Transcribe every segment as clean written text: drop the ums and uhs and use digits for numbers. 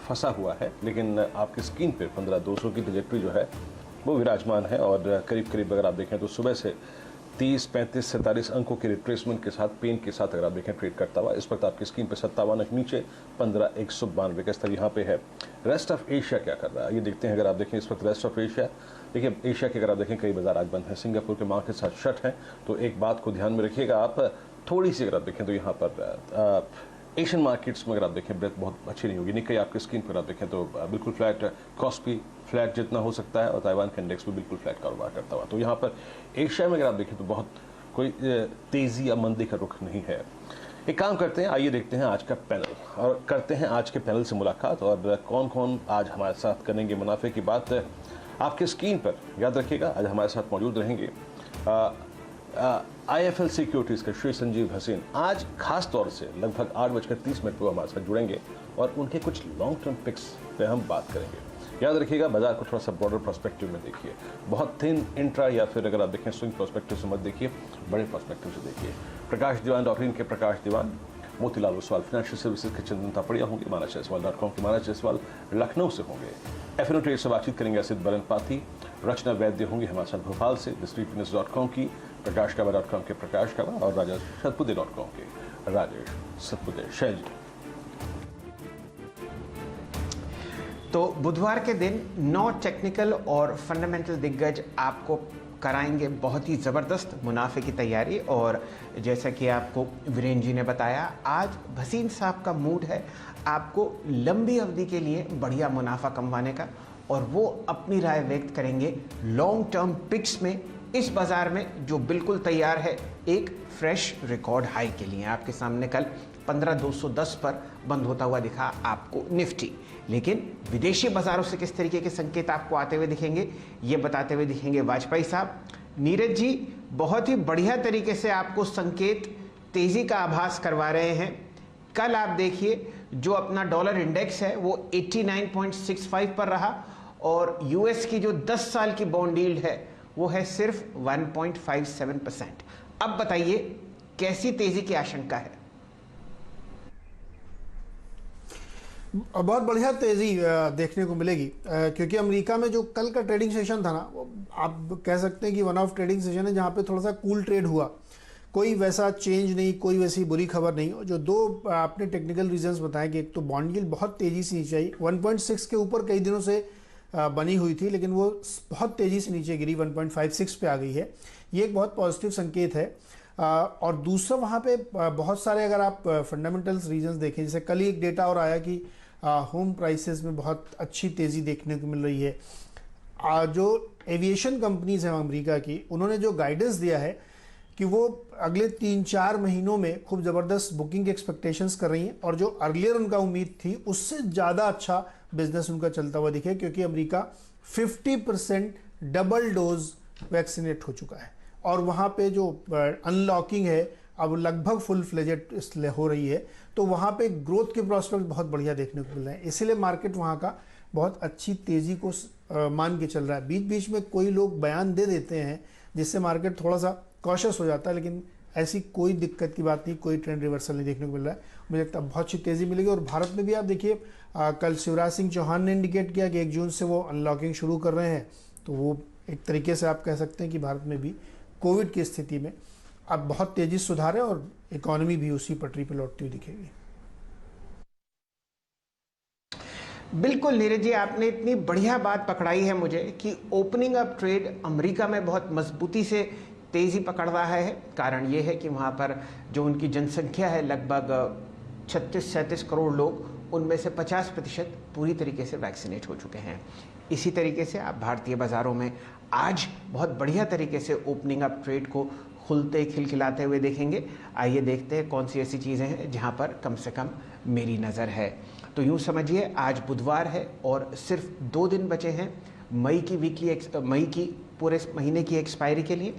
फंसा हुआ है, लेकिन आपकी स्क्रीन पे 15,200 की ट्रैजेक्टरी जो है वो विराजमान है और करीब करीब अगर आप देखें तो सुबह से 30, 35, 47 अंकों के रिट्रेसमेंट के साथ, पेन के साथ अगर आप देखें ट्रेड करता हुआ। इस वक्त आपकी स्क्रीन पे 57 अंक नीचे, 15,192 का स्तर यहाँ पे है। रेस्ट ऑफ एशिया क्या कर रहा है ये देखते हैं। अगर आप देखें इस वक्त रेस्ट ऑफ एशिया, देखिए एशिया के अगर आप देखें कई बाजार आज बंद हैं, सिंगापुर के मार्केट साथ शट हैं, तो एक बात को ध्यान में रखिएगा आप, थोड़ी सी अगर आप देखें तो यहाँ पर एशियन मार्केट्स में अगर आप देखें ब्रेथ बहुत अच्छी नहीं होगी। निक्केई आपकी स्क्रीन पर आप देखें तो बिल्कुल फ्लैट, कॉस्पी फ्लैट जितना हो सकता है और ताइवान का इंडेक्स भी बिल्कुल फ्लैट कारोबार करता हुआ। तो यहाँ पर एशिया में अगर आप देखें तो बहुत कोई तेज़ी या मंदी का रुख नहीं है। एक काम करते हैं, आइए देखते हैं आज का पैनल और करते हैं आज के पैनल से मुलाकात और कौन कौन आज हमारे साथ करेंगे मुनाफे की बात। आपके स्क्रीन पर याद रखिएगा आज हमारे साथ मौजूद रहेंगे IIFL सिक्योरिटीज़ के श्री संजीव हसीन। आज खास तौर से लगभग 8:30 पर हमारे साथ जुड़ेंगे और उनके कुछ लॉन्ग टर्म पिक्स पे हम बात करेंगे। याद रखिएगा बाजार को थोड़ा सा ब्रॉडर पर्सपेक्टिव में देखिए, बहुत थिन इंट्रा या फिर अगर आप देखें स्विंग पर्सपेक्टिव से मत देखिए, बड़े पर्सपेक्टिव से देखिए। प्रकाश दीवान डॉक्टरीन के प्रकाश दीवान, मोतीलाल ओसवाल फाइनेंशियल सर्विसेज के चंदन तापड़िया होंगे, माना जायसवाल.com के माना जायसवाल लखनऊ से होंगे। एफएनओ ट्रेड से बातचीत करेंगे असित बरन पाती, रचना वैद्य होंगी हमारे साथ भोपाल से, thestreetwitness.com की प्रकाश कावा.com के प्रकाश कावा और राजेश सतपुदे.com के राजेश सतपुदे। शैल जी, तो बुधवार के दिन 9 टेक्निकल और फंडामेंटल दिग्गज आपको कराएंगे बहुत ही ज़बरदस्त मुनाफे की तैयारी। और जैसा कि आपको वीरेन जी ने बताया, आज भसीन साहब का मूड है आपको लंबी अवधि के लिए बढ़िया मुनाफा कमवाने का, और वो अपनी राय व्यक्त करेंगे लॉन्ग टर्म पिक्स में इस बाजार में जो बिल्कुल तैयार है एक फ्रेश रिकॉर्ड हाई के लिए। आपके सामने कल 15,210 पर बंद होता हुआ दिखा आपको निफ्टी, लेकिन विदेशी बाजारों से किस तरीके के संकेत आपको आते हुए दिखेंगे ये बताते हुए दिखेंगे वाजपेयी साहब। नीरज जी बहुत ही बढ़िया तरीके से आपको संकेत तेजी का आभास करवा रहे हैं। कल आप देखिए जो अपना डॉलर इंडेक्स है वो 89.65 पर रहा और यूएस की जो 10 साल की बॉन्ड यील्ड है वो है सिर्फ 1.57%। अब बताइए कैसी तेजी की आशंका है? बहुत बढ़िया तेजी देखने को मिलेगी क्योंकि अमेरिका में जो कल का ट्रेडिंग सेशन था ना, वो आप कह सकते हैं कि वन ऑफ ट्रेडिंग सेशन है जहां पे थोड़ा सा कूल ट्रेड हुआ, कोई वैसा चेंज नहीं, कोई वैसी बुरी खबर नहीं। जो दो आपने टेक्निकल रीजंस बताए कि एक तो बॉन्ड यील्ड बहुत तेजी से नीचे आई, 1.6 के ऊपर कई दिनों से बनी हुई थी लेकिन वो बहुत तेजी से नीचे गिरी, 1.56 पे आ गई है। ये एक बहुत पॉजिटिव संकेत है। और दूसरा वहाँ पे बहुत सारे अगर आप फंडामेंटल्स रीजंस देखें, जैसे कल ही एक डेटा और आया कि होम प्राइसेस में बहुत अच्छी तेज़ी देखने को मिल रही है। जो एविएशन कंपनीज हैं अमेरिका की, उन्होंने जो गाइडेंस दिया है कि वो अगले 3-4 महीनों में खूब ज़बरदस्त बुकिंग एक्सपेक्टेशंस कर रही हैं और जो अर्लियर उनका उम्मीद थी उससे ज़्यादा अच्छा बिजनेस उनका चलता हुआ दिखे, क्योंकि अमेरिका 50% डबल डोज वैक्सीनेट हो चुका है और वहाँ पे जो अनलॉकिंग है अब लगभग फुल फ्लेजेड हो रही है, तो वहाँ पे ग्रोथ के प्रोस्पेक्ट बहुत बढ़िया देखने को मिल रहे हैं। इसीलिए मार्केट वहाँ का बहुत अच्छी तेज़ी को मान के चल रहा है। बीच बीच में कोई लोग बयान दे देते हैं जिससे मार्केट थोड़ा सा कॉशियस हो जाता है, लेकिन ऐसी कोई दिक्कत की बात नहीं, कोई ट्रेंड रिवर्सल नहीं देखने को मिल रहा है। मुझे लगता है बहुत अच्छी तेज़ी मिलेगी। और भारत में भी आप देखिए कल शिवराज सिंह चौहान ने इंडिकेट किया कि 1 जून से वो अनलॉकिंग शुरू कर रहे हैं, तो वो एक तरीके से आप कह सकते हैं कि भारत में भी कोविड की स्थिति में अब बहुत तेजी से सुधार है और इकोनॉमी भी उसी पटरी पर लौटती हुई दिखेगी। बिल्कुल नीरज जी, आपने इतनी बढ़िया बात पकड़ाई है मुझे कि ओपनिंग अप ट्रेड अमेरिका में बहुत मजबूती से तेज़ी पकड़ रहा है। कारण ये है कि वहाँ पर जो उनकी जनसंख्या है लगभग 36-37 करोड़ लोग, उनमें से 50% पूरी तरीके से वैक्सीनेट हो चुके हैं। इसी तरीके से आप भारतीय बाज़ारों में आज बहुत बढ़िया तरीके से ओपनिंग अप ट्रेड को खुलते खिलखिलाते हुए देखेंगे। आइए देखते हैं कौन सी ऐसी चीज़ें हैं जहां पर कम से कम मेरी नज़र है। तो यूं समझिए आज बुधवार है और सिर्फ 2 दिन बचे हैं मई की पूरे महीने की एक्सपायरी के लिए।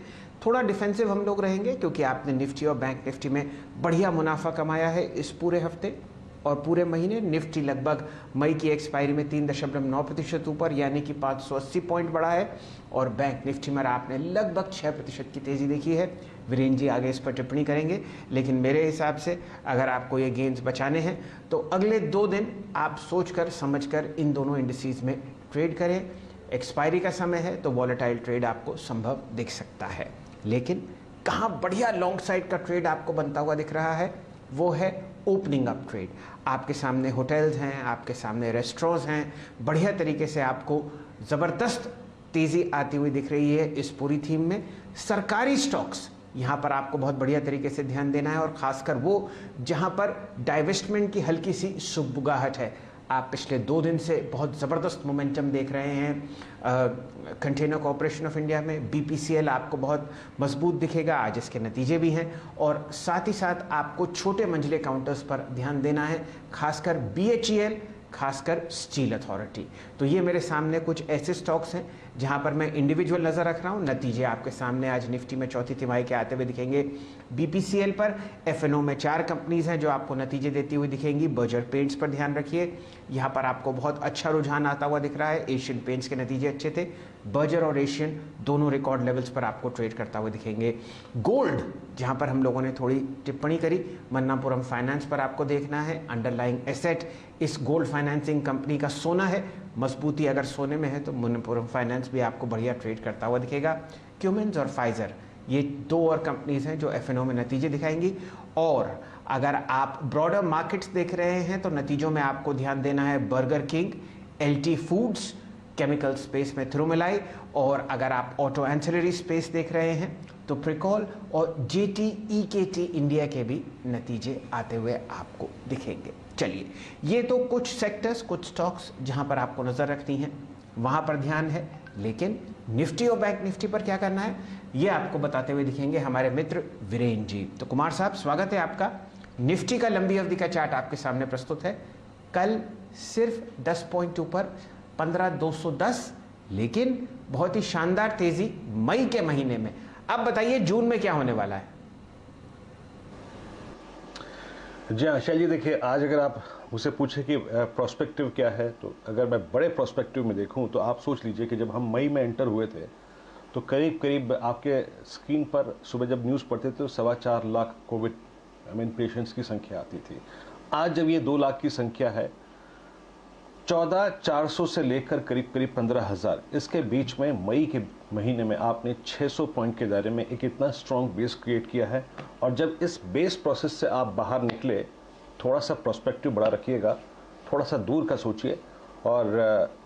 थोड़ा डिफेंसिव हम लोग रहेंगे क्योंकि आपने निफ्टी और बैंक निफ्टी में बढ़िया मुनाफा कमाया है इस पूरे हफ्ते और पूरे महीने निफ्टी लगभग मई की एक्सपायरी में 3.9% ऊपर यानी कि 580 पॉइंट बढ़ा है और बैंक निफ्टी में आपने लगभग 6% की तेज़ी देखी है। वीरेंद्र जी आगे इस पर टिप्पणी करेंगे, लेकिन मेरे हिसाब से अगर आपको ये गेंस बचाने हैं तो अगले 2 दिन आप सोचकर समझकर इन दोनों इंडिसेस में ट्रेड करें। एक्सपायरी का समय है तो वॉलेटाइल ट्रेड आपको संभव दिख सकता है, लेकिन कहाँ बढ़िया लॉन्ग साइड का ट्रेड आपको बनता हुआ दिख रहा है वो है ओपनिंग अप ट्रेड। आपके सामने होटल्स हैं, आपके सामने रेस्टोरेंट्स हैं, बढ़िया तरीके से आपको ज़बरदस्त तेज़ी आती हुई दिख रही है इस पूरी थीम में। सरकारी स्टॉक्स यहाँ पर आपको बहुत बढ़िया तरीके से ध्यान देना है और ख़ासकर वो जहाँ पर डाइवेस्टमेंट की हल्की सी सुगबुगाहट है। आप पिछले 2 दिन से बहुत ज़बरदस्त मोमेंटम देख रहे हैं कंटेनर कॉर्पोरेशन ऑफ इंडिया में। BPCL आपको बहुत मजबूत दिखेगा, आज इसके नतीजे भी हैं और साथ ही साथ आपको छोटे मंझले काउंटर्स पर ध्यान देना है, खासकर BHEL, खासकर स्टील अथॉरिटी। तो ये मेरे सामने कुछ ऐसे स्टॉक्स हैं जहां पर मैं इंडिविजुअल नज़र रख रहा हूं। नतीजे आपके सामने आज निफ्टी में चौथी तिमाही के आते हुए दिखेंगे। BPCL पर FNO में 4 कंपनीज हैं जो आपको नतीजे देती हुई दिखेंगी। बर्जर पेंट्स पर ध्यान रखिए, यहाँ पर आपको बहुत अच्छा रुझान आता हुआ दिख रहा है। एशियन पेंट्स के नतीजे अच्छे थे, बर्जर और एशियन दोनों रिकॉर्ड लेवल्स पर आपको ट्रेड करता हुआ दिखेंगे। गोल्ड जहाँ पर हम लोगों ने थोड़ी टिप्पणी करी, मन्नापुरम फाइनेंस पर आपको देखना है। अंडरलाइंग एसेट इस गोल्ड फाइनेंसिंग कंपनी का सोना है, मजबूती अगर सोने में है तो मन्नापुरम फाइनेंस भी आपको बढ़िया ट्रेड करता हुआ दिखेगा। क्यूमेंस और फाइजर ये 2 और कंपनीज हैं जो FNO में नतीजे दिखाएंगी। और अगर आप ब्रॉडर मार्केट्स देख रहे हैं तो नतीजों में आपको ध्यान देना है burger king, LT foods, chemical space में थ्रोमेलाई, और अगर आप ऑटो एंसिलरी स्पेस देख रहे हैं तो प्रिकॉल और JT EKT इंडिया के भी नतीजे आते हुए आपको दिखेंगे। चलिए, ये तो कुछ सेक्टर्स, कुछ स्टॉक्स जहां पर आपको नज़र रखनी है वहां पर ध्यान है, लेकिन निफ्टी और बैंक निफ्टी पर क्या करना है ये आपको बताते हुए दिखेंगे हमारे मित्र वीरेंद्र जी। तो कुमार साहब, स्वागत है आपका। निफ्टी का लंबी अवधि का चार्ट आपके सामने प्रस्तुत है। कल सिर्फ 10 पॉइंट ऊपर 15,210, लेकिन बहुत ही शानदार तेजी मई के महीने में। अब बताइए जून में क्या होने वाला है? जी हाँ शैल जी, देखिए आज अगर आप मुझसे पूछे कि प्रोस्पेक्टिव क्या है, तो अगर मैं बड़े प्रोस्पेक्टिव में देखूं तो आप सोच लीजिए कि जब हम मई में एंटर हुए थे तो करीब करीब आपके स्क्रीन पर सुबह जब न्यूज़ पढ़ते थे तो 4.25 लाख कोविड पेशेंट्स की संख्या आती थी। आज जब ये 2 लाख की संख्या है, 14,400 से लेकर करीब करीब 15,000, इसके बीच में मई के महीने में आपने 600 पॉइंट के दायरे में एक इतना स्ट्रॉन्ग बेस क्रिएट किया है। और जब इस बेस प्रोसेस से आप बाहर निकले, थोड़ा सा प्रोस्पेक्टिव बड़ा रखिएगा, थोड़ा सा दूर का सोचिए और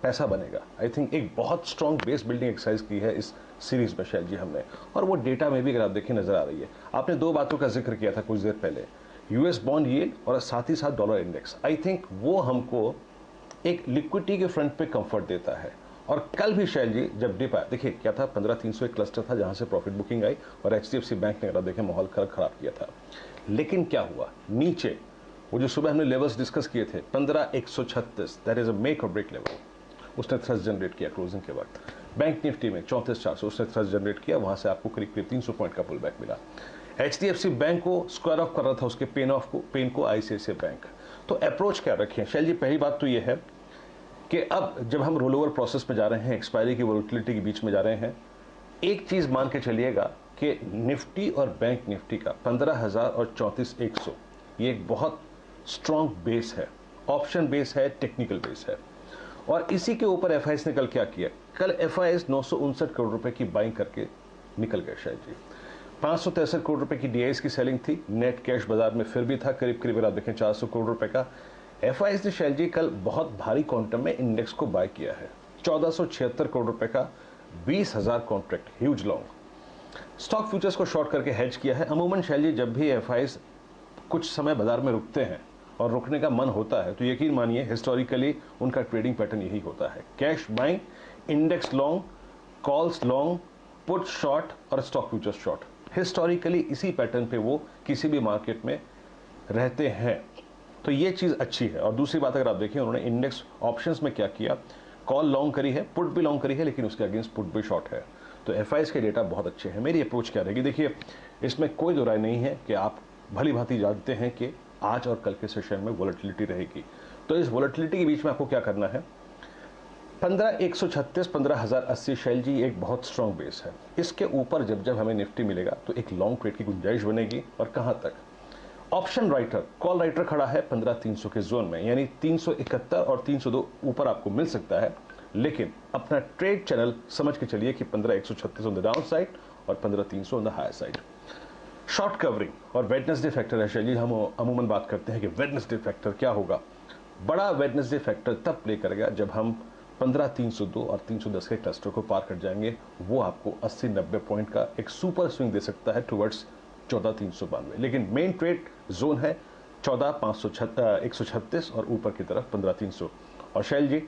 पैसा बनेगा। आई थिंक एक बहुत स्ट्रॉन्ग बेस बिल्डिंग एक्सरसाइज की है इस सीरीज में शैल जी हमने, और वो डेटा में भी अगर आप देखें नजर आ रही है। आपने 2 बातों का जिक्र किया था कुछ देर पहले, US बॉन्ड यील्ड और साथ ही साथ डॉलर इंडेक्स। आई थिंक वो हमको एक लिक्विडिटी के फ्रंट पे कंफर्ट देता है। और कल भी शैल जी जब डिप आया, देखिए क्या था, 15,300 एक क्लस्टर था जहां से प्रॉफिट बुकिंग आई और HDFC बैंक ने अगर देखें माहौल खराब किया था। लेकिन क्या हुआ, नीचे वो जो सुबह हमने लेवल्स डिस्कस किए थे 15,136, दैट इज अ मेक और ब्रेक लेवल, उसने थ्रस्ट जनरेट किया क्लोजिंग के वक्त। बैंक निफ्टी में 34,400 उसने थ्रस्ट जनरेट किया, वहां से आपको करीब करीब 300 पॉइंट का पुल बैक मिला। HDFC बैंक को स्क्वायर ऑफ कर रहा था उसके पेन को ICICI बैंक। तो अप्रोच क्या रखें शैल जी? पहली बात तो ये है कि अब जब हम रोल ओवर प्रोसेस में जा रहे हैं, एक्सपायरी की वोलेटिलिटी के बीच में जा रहे हैं, एक चीज मान के चलिएगा कि निफ्टी और बैंक निफ्टी का 15,000 और 34,100 ये एक बहुत स्ट्रॉन्ग बेस है, ऑप्शन बेस है, टेक्निकल बेस है। और इसी के ऊपर FIS ने कल क्या किया, कल FIS 959 करोड़ रुपए की बाइंग करके निकल गए शायद जी। 563 करोड़ रुपए की DIs की सेलिंग थी, नेट कैश बाजार में फिर भी था करीब करीब आप देखें 400 करोड़ रुपए का। FIS ने शैल जी कल बहुत भारी क्वांटम में इंडेक्स को बाय किया है, 1476 करोड़ रुपए का, 20,000 contract, huge long. Stock futures को शॉर्ट करके हेज किया है। अमूमन शैल जी जब भी FIS कुछ समय बाजार में रुकते हैं और रुकने का मन होता है तो यकीन मानिए हिस्टोरिकली उनका ट्रेडिंग पैटर्न यही होता है, cash buying, index long, calls long, put short और स्टॉक फ्यूचर्स शॉर्ट। हिस्टोरिकली इसी पैटर्न पे वो किसी भी मार्केट में रहते हैं, तो ये चीज़ अच्छी है। और दूसरी बात अगर आप देखें, उन्होंने इंडेक्स ऑप्शंस में क्या किया, कॉल लॉन्ग करी है, पुट भी लॉन्ग करी है, लेकिन उसके अगेंस्ट पुट भी शॉर्ट है। तो FIS के डेटा बहुत अच्छे हैं। मेरी अप्रोच क्या रहेगी, देखिए इसमें कोई दो राय नहीं है कि आप भली भांति जानते हैं कि आज और कल के सेशन में वॉलेटिलिटी रहेगी। तो इस वॉलेटिलिटी के बीच में आपको क्या करना है, 15,136, 15,080 शैल जी एक बहुत स्ट्रॉन्ग बेस है। इसके ऊपर जब जब हमें निफ्टी मिलेगा तो एक लॉन्ग ट्रेड की गुंजाइश बनेगी। और कहां तक, ऑप्शन राइटर, कॉल राइटर खड़ा है 15,300 के जोन में, यानी 371 और 302 ऊपर आपको मिल सकता है। लेकिन अपना ट्रेड चैनल समझ के चलिए कि 15,136 ऑन द डाउन साइड और 15,300 on the higher side. Short covering और वेडनेसडे फैक्टर है शैल जी, हम अमूमन बात करते हैं कि वेडनेसडे फैक्टर क्या होगा। बड़ा वेडनेसडे फैक्टर तब प्ले करेगा जब हम 15,302 और 310 के क्लस्टर को पार कर जाएंगे। वो आपको 80-90 पॉइंट का एक सुपर स्विंग दे सकता है टुवर्ड्स 14,392। लेकिन मेन ट्रेड जोन है 14,136 और ऊपर की तरफ 15,300। और शैल जी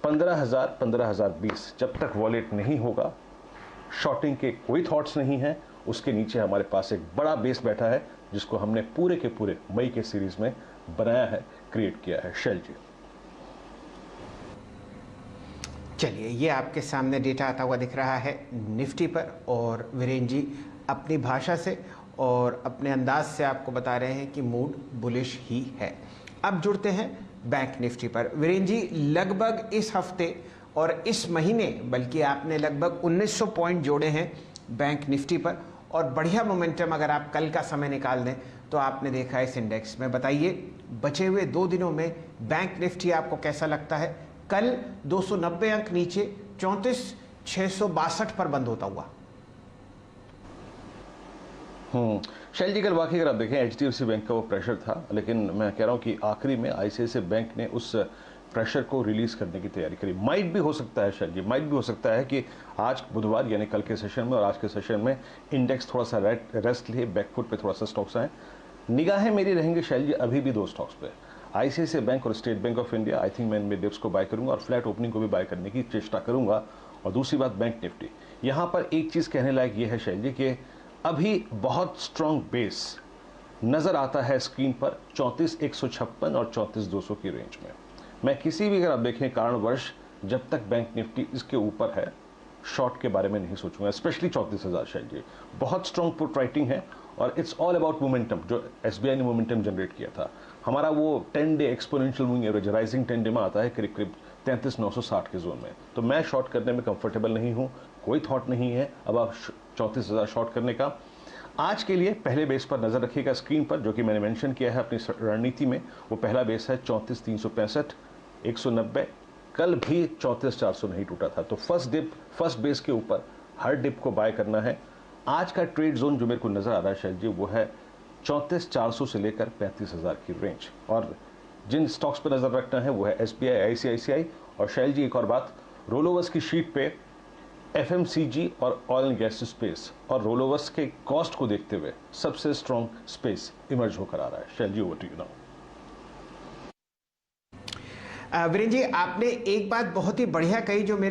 15,000, 15,020 जब तक वॉलेट नहीं होगा, शॉर्टिंग के कोई थॉट्स नहीं है। उसके नीचे हमारे पास एक बड़ा बेस बैठा है जिसको हमने पूरे के पूरे मई के सीरीज में बनाया है, क्रिएट किया है शैल जी। चलिए, ये आपके सामने डेटा आता हुआ दिख रहा है निफ्टी पर, और वीरेन जी अपनी भाषा से और अपने अंदाज से आपको बता रहे हैं कि मूड बुलिश ही है। अब जुड़ते हैं बैंक निफ्टी पर। वीरेन जी, लगभग इस हफ्ते और इस महीने बल्कि आपने लगभग 1900 पॉइंट जोड़े हैं बैंक निफ्टी पर, और बढ़िया मोमेंटम अगर आप कल का समय निकाल दें तो आपने देखा है इस इंडेक्स में। बताइए, बचे हुए 2 दिनों में बैंक निफ्टी आपको कैसा लगता है? कल 290 अंक नीचे 34,662 पर बंद होता हुआ। शैल जी, कल वाकई अगर आप देखें HDFC बैंक का वो प्रेशर था, लेकिन मैं कह रहा हूं कि आखिरी में ICICI बैंक ने उस प्रेशर को रिलीज करने की तैयारी करी। माइट भी हो सकता है शैल जी, माइट भी हो सकता है कि आज बुधवार यानी कल के सेशन में और आज के सेशन में इंडेक्स थोड़ा सा रेस्ट लिए, बैकफुट पे थोड़ा सा स्टॉक्स आए। निगाहें मेरी रहेंगी शैल जी अभी भी 2 स्टॉक्स पे, ICICI बैंक और state bank of India. I think मैं इनमें डिप्स को बाय करूंगा और फ्लैट ओपनिंग को भी बाय करने की चेष्टा करूंगा। और दूसरी बात बैंक निफ्टी, यहां पर एक चीज कहने लायक ये है शैल जी कि अभी बहुत स्ट्रॉन्ग बेस नजर आता है स्क्रीन पर 34,156 और 34,200 की रेंज में। मैं किसी भी, अगर आप देखें कारणवश, जब तक बैंक निफ्टी इसके ऊपर है, शॉर्ट के बारे में नहीं सोचूंगा, स्पेशली 34,000 शैल जी। बहुत स्ट्रॉन्ग पुट राइटिंग है और इट्स ऑल अबाउट मोमेंटम। जो SBI ने मोमेंटम जनरेट किया था, हमारा वो 10 day exponential moving average rising 10 day में आता है करीब करीब 33,960 के जोन में। तो मैं शॉर्ट करने में कंफर्टेबल नहीं हूं, कोई थॉट नहीं है अब आप 34,000 शॉर्ट करने का। आज के लिए पहले बेस पर नजर रखिएगा स्क्रीन पर, जो कि मैंने मेंशन किया है अपनी रणनीति में। वो पहला बेस है 34,365, 190। कल भी 34,400 नहीं टूटा था। तो फर्स्ट बेस के ऊपर हर डिप को बाय करना है। आज का ट्रेड जोन जो मेरे को नजर आ रहा है शैल जी, वो है 34,400 से लेकर 35,000 की रेंज। और जिन स्टॉक्स पर नजर रखना है वो है SBI, ICICI। और शैल जी, एक और बात, रोलोवर्स की शीट पे FMCG और ऑयल एंड गैस स्पेस और रोलोवर्स के कॉस्ट को देखते हुए सबसे स्ट्रॉन्ग स्पेस इमर्ज होकर आ रहा है। Shail ji, over to you now. Viren ji, आपने एक बात बहुत ही बढ़िया कही जो मेरे